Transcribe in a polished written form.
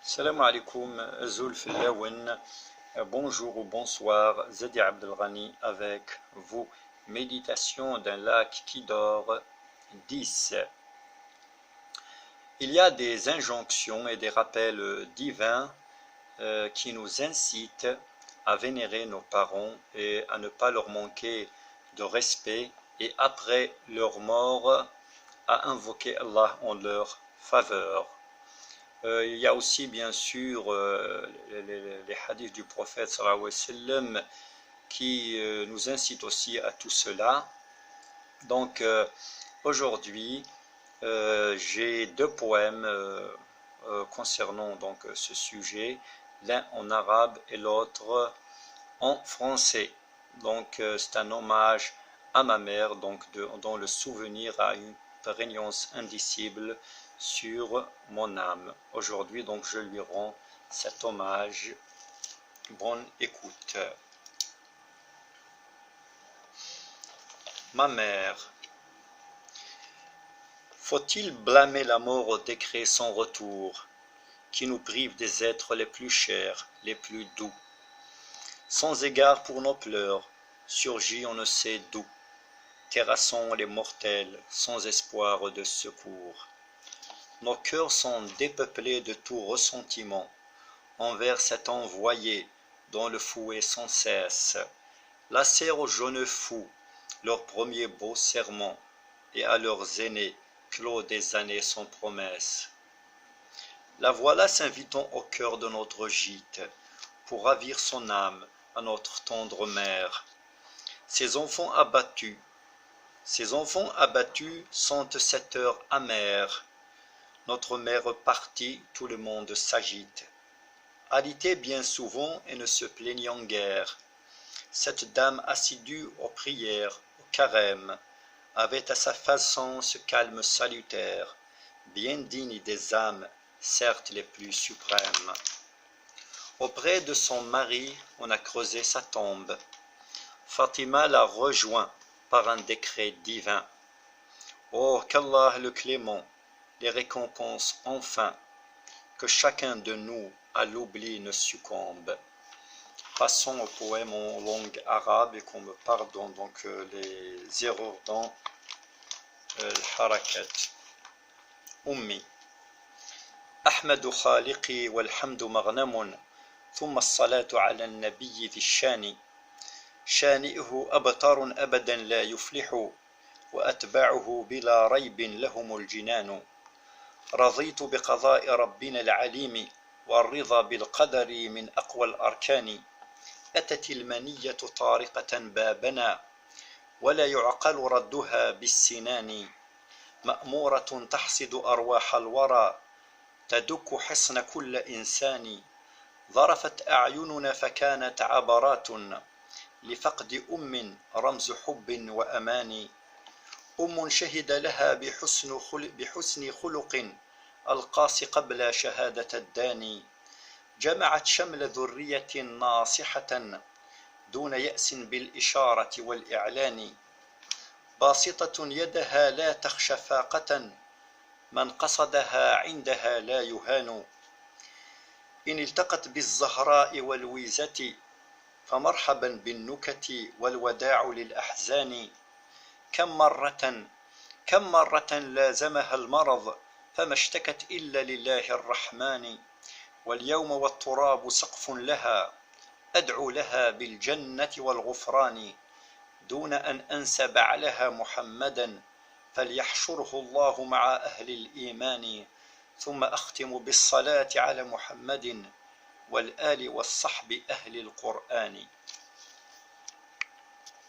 Salam alaikum, Zul Fillawen. Bonjour ou bonsoir, Zadi Abdelghani avec vous. Méditation d'un lac qui dort 10. Il y a des injonctions et des rappels divins qui nous incitent à vénérer nos parents et à ne pas leur manquer de respect et après leur mort à invoquer Allah en leur faveur. Il y a aussi bien sûr les hadiths du prophète sallallahu alayhi wa sallam qui nous incitent aussi à tout cela. Donc aujourd'hui j'ai deux poèmes concernant donc ce sujet, l'un en arabe et l'autre en français. Donc c'est un hommage à ma mère, donc dont le souvenir a une prégnance indicible sur mon âme. Aujourd'hui, donc, je lui rends cet hommage. Bonne écoute. Ma mère. Faut-il blâmer la mort au décret sans retour, qui nous prive des êtres les plus chers, les plus doux? Sans égard pour nos pleurs, surgit on ne sait d'où, terrassant les mortels sans espoir de secours. Nos cœurs sont dépeuplés de tout ressentiment envers cet envoyé dont le fouet sans cesse lacère aux jeunes fous leur premier beau serment et à leurs aînés clos des années sans promesse. La voilà s'invitant au cœur de notre gîte pour ravir son âme à notre tendre mère. Ses enfants abattus sentent cette heure amère. Notre mère partie, tout le monde s'agite. Alitée bien souvent et ne se plaignant guère, cette dame assidue aux prières, au carême, avait à sa façon ce calme salutaire, bien digne des âmes, certes les plus suprêmes. Auprès de son mari, on a creusé sa tombe. Fatima l'a rejoint par un décret divin. Oh, qu'Allah le clément les récompense enfin, que chacun de nous à l'oubli ne succombe. Passons au poème en langue arabe et qu'on me pardonne donc les erreurs dans le harakat. Ummi. أحمد خالقي والحمد مغنم ثم الصلاة على النبي ذي الشان شانئه أبتر أبدا لا يفلح وأتباعه بلا ريب لهم الجنان رضيت بقضاء ربنا العليم والرضا بالقدر من أقوى الأركان أتت المنية طارقة بابنا ولا يعقل ردها بالسنان مأمورة تحصد أرواح الورى تدك حصن كل إنسان ظرفت أعيننا فكانت عبرات لفقد رمز حب وأمان شهد لها بحسن خلق القاص قبل شهادة الداني جمعت شمل ذرية ناصحة دون يأس بالإشارة والإعلان باسطة يدها لا تخشى فاقة من قصدها عندها لا يهان إن التقت بالزهراء والويزة فمرحبا بالنكت والوداع للأحزان كم مرة لازمها المرض فما اشتكت إلا لله الرحمن واليوم والتراب سقف لها أدعو لها بالجنة والغفران دون أن أنسى بعلها محمدا فليحشره الله مع أهل الإيمان ثم أختم بالصلاة على محمد والآل والصحب أهل القرآن.